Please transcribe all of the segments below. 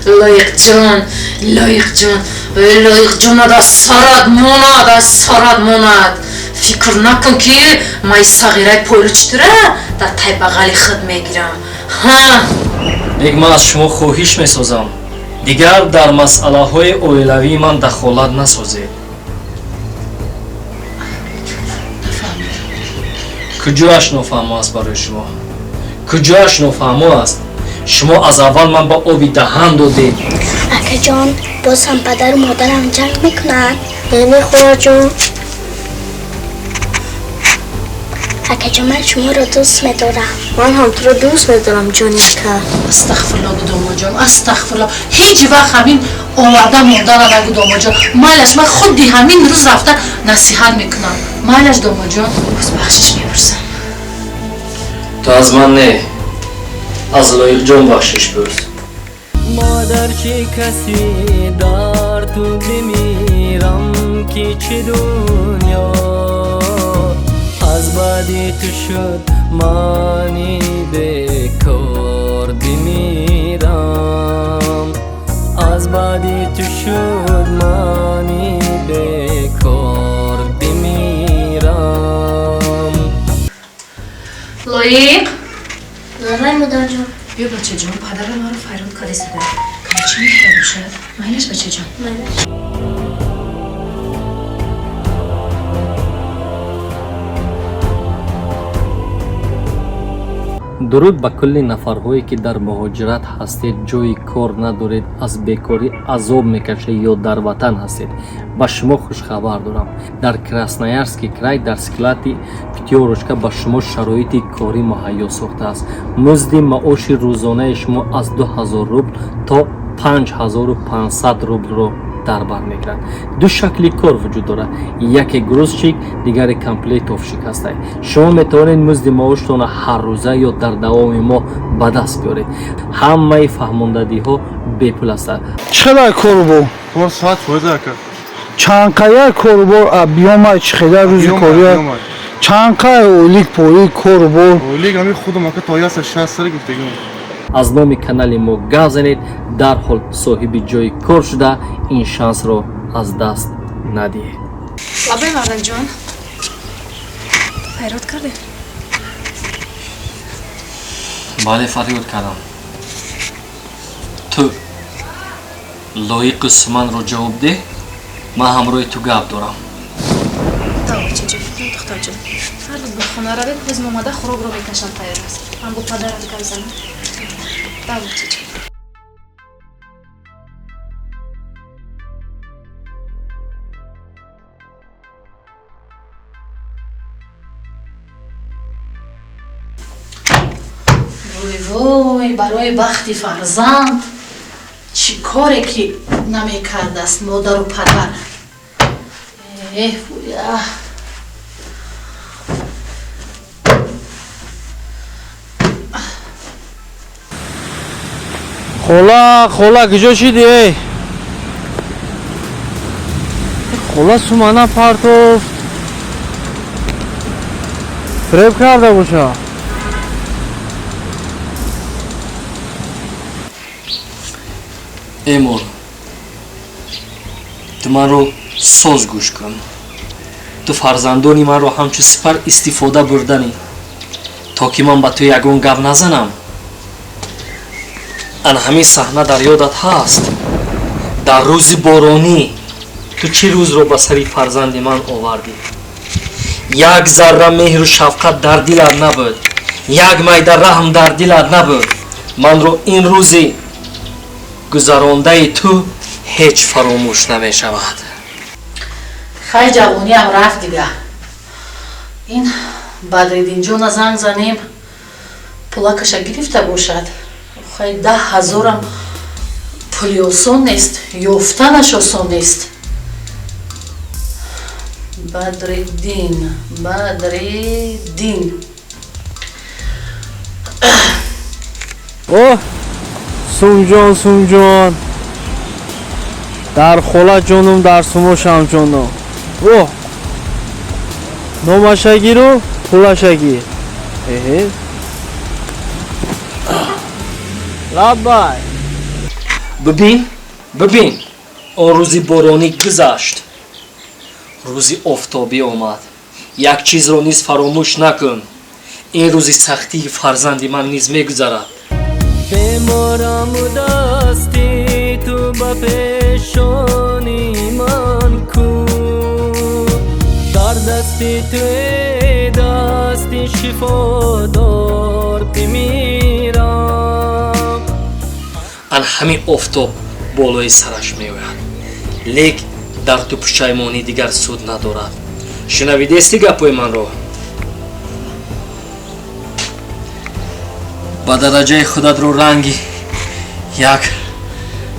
لایق جان از سرد ماند فکر نکن که مای صغیره پولچتره در تای بغلی خود میگیرم. یک من از شما خواهش میسازم دیگر در مسئله های اویلوی من دخالت نسازید. کجاش نفهمه است برای شما؟ کجاش نفهمه است؟ شما از اول من با آبی دهان دادید. اکا جان باز هم پدر و مادرم جنگ میکنن؟ نمیخوره جان. اکا جان من شما رو دوست میدارم. من هم تو رو دوست میدارم جانی اکا. استغفرالله داما جان استغفرالله. هیچ وقت همین آورده موندن نگو داما جان. مالش من خودی همین روز رفته نصیحت میکنم. مالش داما جان باز بخشش میپرسم. تو از من نه از لایق جان بخشش پرس. مادر چه کسی در تو بمیرم که چه دنیا از بعدی تو شد مانی بکار بمیرم از بعدی تو شد مانی بکار بمیرم. لایق نه مادر جان. بیا بچه جان پدر ما رو فریاد کادیسته که چی میخواد باشد؟ مایلش بچه جان درود به کل نفرهایی که در مهاجرت هستید جای کار ندارید از بیکاری عذاب میکشید یا در وطن هستید با شما خوش خبر دارم. در کراسنایارسکی کرای در سکلاتی پتیوروشکا با شما شرایط کاری مهیا ساخته است. مزد معاش روزانه شما از 2000 روبل تا 5500 روبل رو در بر میگیرد. دو شکلی کار وجود دارد، یکی گروزچیک دیگری کامپلیت آف شیک است. شما میتوانید مزد معاشتان هر روزه یا در دوام ماه به دست بیارید. همه فهماندگی ها بپول است. چقدر کار بو؟ کار ساعت بوده که چند قایه کار بو بیامد چقدر روزی کاری چند قایه اولیک پولی کار بو اولیک همی خودم که تایست 60 سر گفتگیم از نام کانال ما گپ زنید در حال صاحب جای کار شده این شانس رو از دست ندهید. لبه مردن جان فریاد کرده؟ بله فریاد کردم. تو لایق سمن رو جواب ده من همراه تو گپ دارم. بچه جان دختر جان فرد به خونه روید بزم اومده خراب رو بکشم تیار است. من با پدرت گپ زنم. بچه جان وای برای بخت فرزند چی کاری که نمیکرده است مادر و پدر. خلا کجا شدی؟ خلا سومانه پرتوفت فریب کرده باشه. ایمون تو من رو ساز گوش کن. تو فرزندانی من رو همچون سپر استفاده بردنی تا که من با تو یگون گپ نزنم. ان همین صحنه در یادت هست در روز بارانی تو چه روز رو به سری فرزند من آوردی؟ یک ذره مهر و شفقت در دلت نبود، یک میده رحم در دلت نبود. من رو این روزی گذرانده تو هیچ فراموش نمی شود. خیلی جوانی هم رفت دیگه. این بدریدین جون زنگ زنیم پولکش گرفته باشد. خیلی 10,000 هم پولی آسان نیست، یافتنش آسان نیست. بدریدین اوه سوم جان در خلا جانم در سموشم جانم. اوه نومشگی رو پولشگی. لبای ببین اون روزی بارانی گذشت روزی آفتابی آمد یک چیز رو نیز فراموش نکن این روزی سختی فرزندی من نیز میگذرد بیمارم و دستی تو با پیشانی من کو در دستی تو دستی شفادار بمیرم ان همین آفتاب بالای سرش میآید لیک در تو پشیمانی دیگر سود ندارد شنویدستی گپای من رو با درجه خودت رو رنگی یک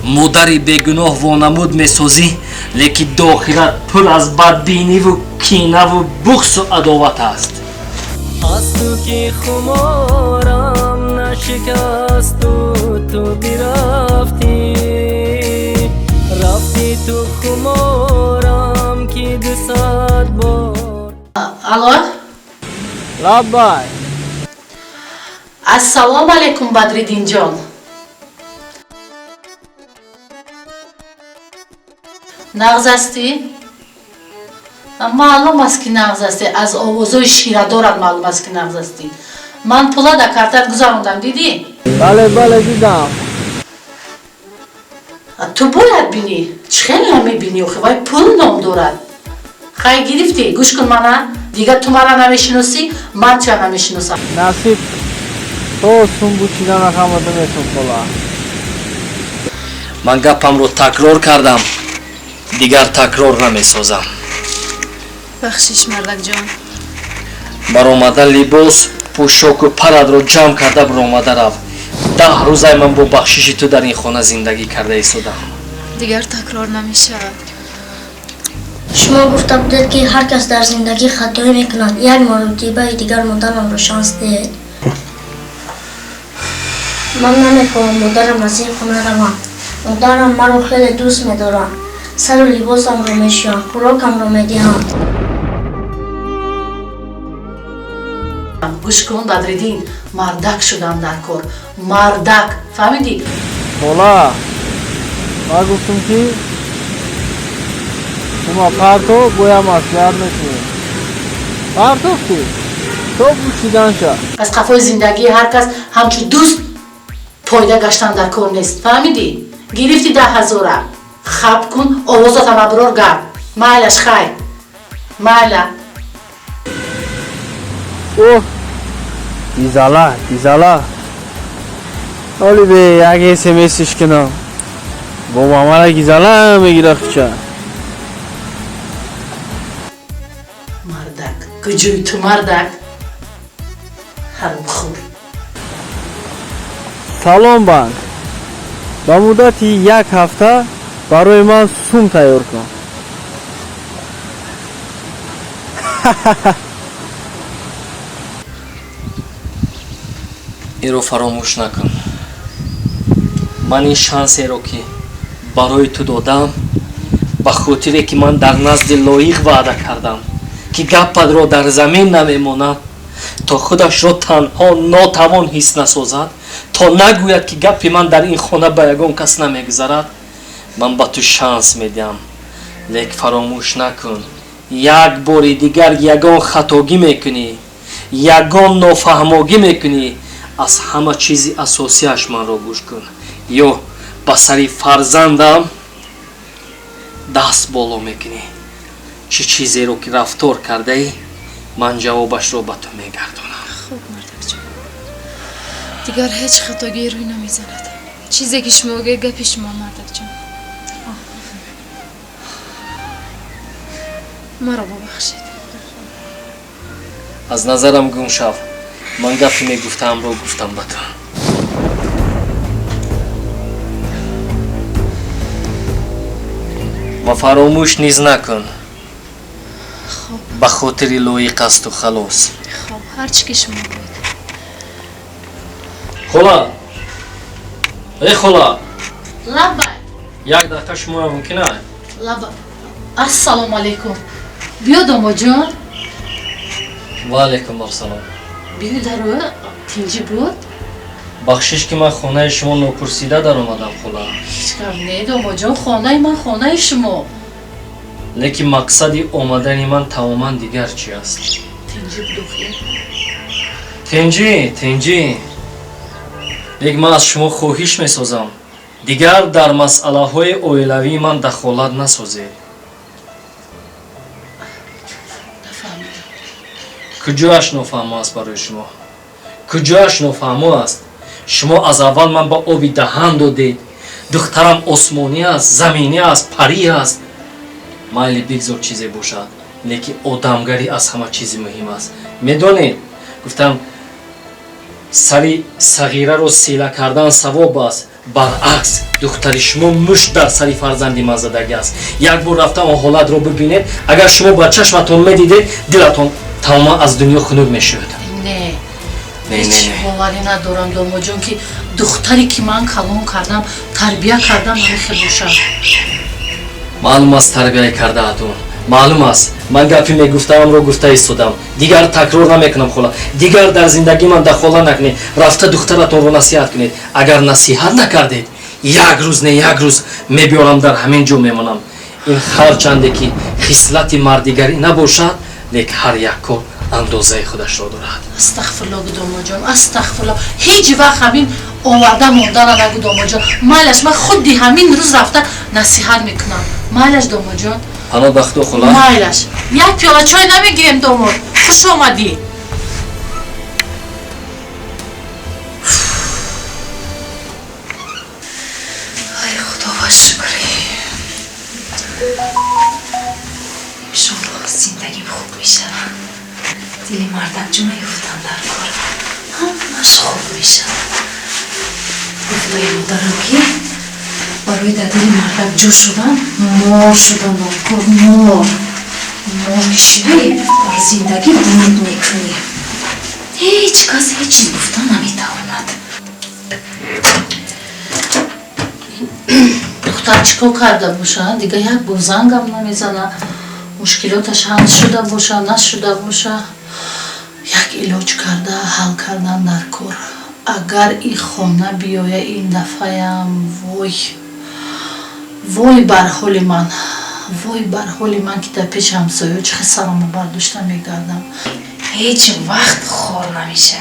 مادری بگناه وانمود میسازی لیکی داخلت پر از بدبینی و کینه و بغض و عداوت است از تو که خمارم نشکست و تو برفتی رفتی تو خمارم که 200 بار الو لبای السلام علیکم بدردین جان نغز هستی؟ معلوم است که نغز هستی از آوازهای شیره دارد معلوم است که نغز هستی من پولا در کارتت گذاروندم دیدی؟ بله دیدم تو باید بینی خیلی هم میبینی وای پول نام دارد خیلی گرفتی گوش کن منه دیگه تو منه نمیشناسی من چه نمیشناسم نصیب تو سنبو چیدن نخمده میتون پولا من گپم رو تکرار کردم دیگر تکرار نمیسازم بخشش مردک جان برآمده لباس پوشاک و پرد رو جمع کرده برآمده رفت 10 روزه من با بخشش تو در این خانه زندگی کرده ایستادم دیگر تکرار نمیشه شما گفته بودید که هر کس در زندگی خطایی میکند یک مرتبه دیگر مادرم رو شانس دهید من نمیخواهم مادرم از این خونه روم مادرم مرا خیلی دوست میدارم سر و لباسم رو میشویم خوراکم رو میدهم گوش کن بدردین مردک شدم در کار مردک فهمیدی؟ پولا من گفتم که شما پرتو گویا مسئله میکنید پرتو که تو بوشیدن شد از قفای زندگی هر کس همچون دوست پایده گشتن در کار نیست فهمیدی؟ گرفتی 10,000 خب کن آوازات هم ابرار گرد مایلش خیر مایله اوه دیزالا حالی به یک اسمسش کنم با مامان گیزالا میگیره خچه مردک گجوی تو مردک حرم خور سلام بانک با مدت 1 هفته برای من سوم تیار کن این رو فراموش نکن من این شانسی رو که برای تو دادم به خاطری که من در نزد لایق وعده کردم که گپت را در زمین نمیماند تا خودش را تنها ناتوان حس نسازد تا نگوید که گپ من در این خانه به یگان کس نمیگذرد من به تو شانس میدم لیک فراموش نکن یک بار دیگر یگان خطاگی میکنی یگان نافهماگی میکنی از همه چیزی اساسیش من را گوش کن یا با سری فرزندم دست بالا میکنی چه چیزی رو که رفتار کرده ای من جوابش رو به تو میگردانم خوب مردک جان دیگر هیچ خطاگی روی نمیزند چیزی که شما گه گپی شما مردک جان مرا ببخشید از نظرم گم شو من گپی میگفتم رو گفتم به تو و فراموش نیز نکن به خاطر لایق است و خلاص خب هرچی که شما بگید خلا ای خلا لبای یک دقیقه شما ممکنه لبای السلام علیکم بیا داما جان و علیکم السلام بیا در رو تینجی بود бахшиш ки ман хонаи шумо нопурсида дар омадам хула. هیچ کم نه داماجان خانه من خانه شما лекин мақсади омадани ман тамоман дигар чи аст? تنجی بدوخی тенҷӣ лек ман аз шумо хоҳиш месозам дигар дар масъалаҳои оилавии ман дахолат насозед. نفهمیدم куҷояш нофаҳмо аст барои шумо? куҷояш нофаҳмо аст? шумо аз аввал ман ба оби даҳан додед. духтарам осмонӣ аст, заминӣ аст, парӣ аст. майли бигзор чизе бошад, лекин одамгарӣ аз ҳама чизи муҳим аст. медонед, гуфтам сари сағираро сила кардан савоб аст. баръакс духтари шумо мушт дар сари фарзанди ман задаги аст. як бор рафтам он ҳолатро бибинед, агар шумо ба чашматон медидед, дилатон тамоман аз дунё хунук мешуд. نه هیچ باوری ندارم داماجان که دختری که من کلام کردم تربیه کردم همیشه باشم маълум аст тарбия кардаатон, маълум аст. ман гапи мегуфтамро гуфта истодам. дигар такрор намекунам хола. дигар дар зиндагии ман дахола накунед. рафта духтаратонро насиҳат кунед. агар насиҳат накардед, як рӯз не як рӯз мебиёрам дар ҳамин ҷо мемонам. ин ҳарчанде ки хислати мардигарӣ набошад, лек ҳар як кор андозаи худашро дорад. استغفرالله داماجان استغفرالله هیچ وقت همین آورده ماندن نگو داماجان مالش من خودی همین روز رفته نصیحت میکنم مالش داماجان ҳано ба худо хола. مالش یک پیاله چای نمیگیریم داماد خوش آمدی ای خدا و شکری انشالله زندگیم خوب میشه دل مردم جو میفتم در کار همش خوب میشه گفتای مادرم که برای در دل مردم جو شدن مار شدن کار مار کشیدی بر زندگی برد میکنی هیچ کس هیچی گفتن نمیتواند دختر چیکار کرده باشه دیگه یک بار زنگم نمیزنه مشکلاتش حل شده باشه نشده باشه یک علاج کرده حل کردن در کار اگر این خانه بیایه این دفعه هم وای بر حال من وای بر حال من که در پیش همسایه چه سرمو برداشته میگردم هیچ وقت خور نمیشه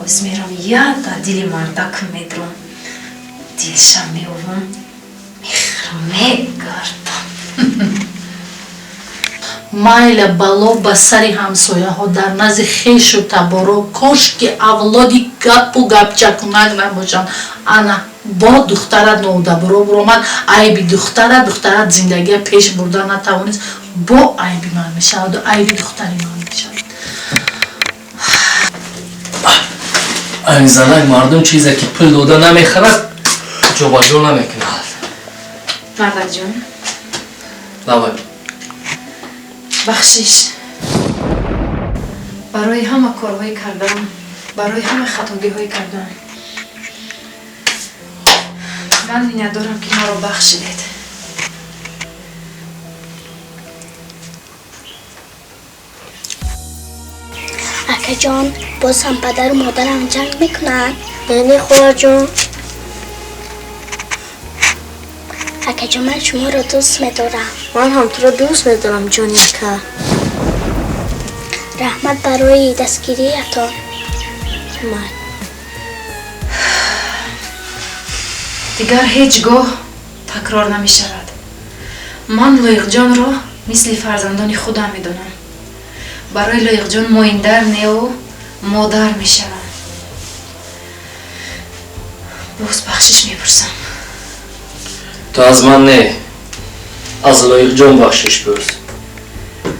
از میرم یاد در دل مردک میدرم دلشم میورم میگردم مایل بلا به سری همسایه ها در نزد خیش و تبارو کاش که اولادی گپ و گپ چکنک نباشن انا با دخترت نودبرو برامد عیبی دخترت زندگی پیش بردن نتوانست با عیبی من میشود و عیبی دختری من میشود این زنک مردم چیزی که پول داده نمیخرد جابجا نمیکند. مردک جان لابد بخشش برای همه کارهای کردم برای همه خطاگی های کردم من ندارم که ما رو بخشیدید اکا جان باز هم پدر و مادرم جنگ میکنن؟ یعنی خواهر جان اکا جان من شما رو دوست میدارم من هم تو رو دوست میدارم جان اکا رحمت برای دستگیری اتان من دیگر هیچگاه تکرار نمی شود من لایق جان را مثل فرزندان خودم می دانم برای لایق جان مویندر نه و مادر می شود باز بخشش می پرسم تو از من نه از لایق جان بخشش پرس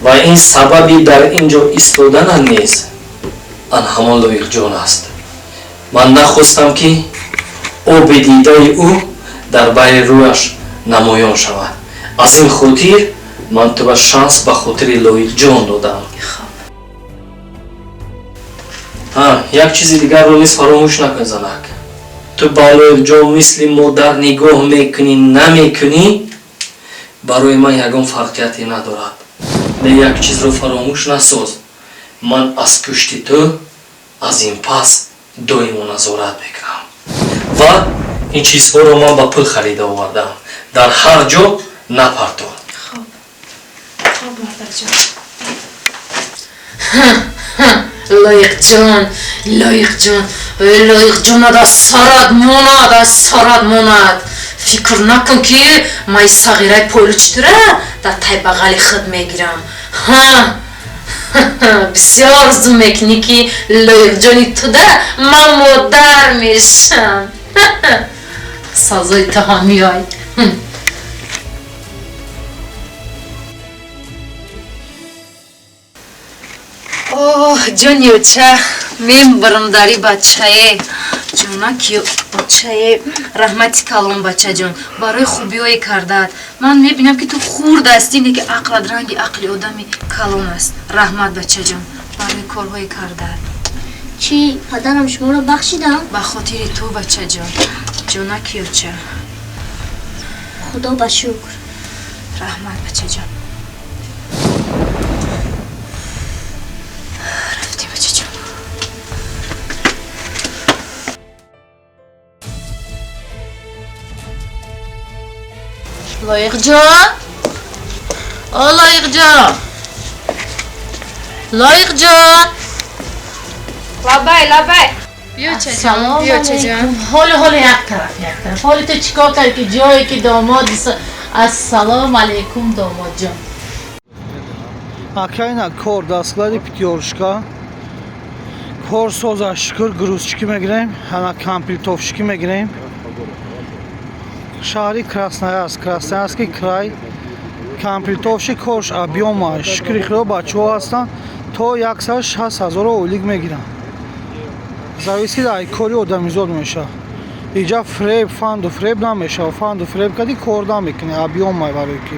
و این سببی در اینجا ایستادن نیست آن همان لایق جان است من نخواستم که او به دیده او در بین رویش نمایان شود از این خاطر من تو به شانس به خاطر لایق جان دادم یک چیزی دیگر رو نیست فراموش نکن زنک تو با لایق جان مثل مادر نگاه میکنی نمیکنی برای من یگان فرقیتی ندارد نه یک چیز رو فراموش نساز من از پشت تو از این پس دائما نظارت میکنم ва ин чизҳоро ман ба пул харида овардам. Дар ҳар ҷо напартон. خب مادرجان. لایق جان از سرت ماند فکر نکن که من صغیره پولچتره در تای بغلی خود میگیرم. بسیار زو میکنی که لایق جانی تو ده من مادر میشم. سازای تهامی های اوه جونیوچه من برمداری بچه جونکی بچه رحمتی کلام بچه جون برای خوبی های کردد من میبینم که تو خورد هستی اینه که عقلت رنگی عقلی آدمی کلام است رحمت بچه جون برای کارهای کردد چی؟ پدرم شما رو بخشیدم؟ به خاطر تو بچه جون جونکیوچه خدا با شکر. رحمت بچه جون رفتی بچه جون لایق جان لایق جان لبای بیا چه جان حال یک طرف حال تو چیکار کردی که جایی که داماد السلام علیکم داماد جان Акайна кор дастклади пятёрушка. Кор созашкир грузчики мегирем, ана компилтовщики мегирем. Шаҳри Красноярск, Красноярский край. Компилтовщик корш объёма шкрихро бачаҳо ҳастанд то 160,000 оилик мегиранд. Зависи дар кори одамизод мешавад. Инҷа фреб, фанду фреб намешавад. Фанду фреб кардӣ кор намекунӣ, объёма барои ки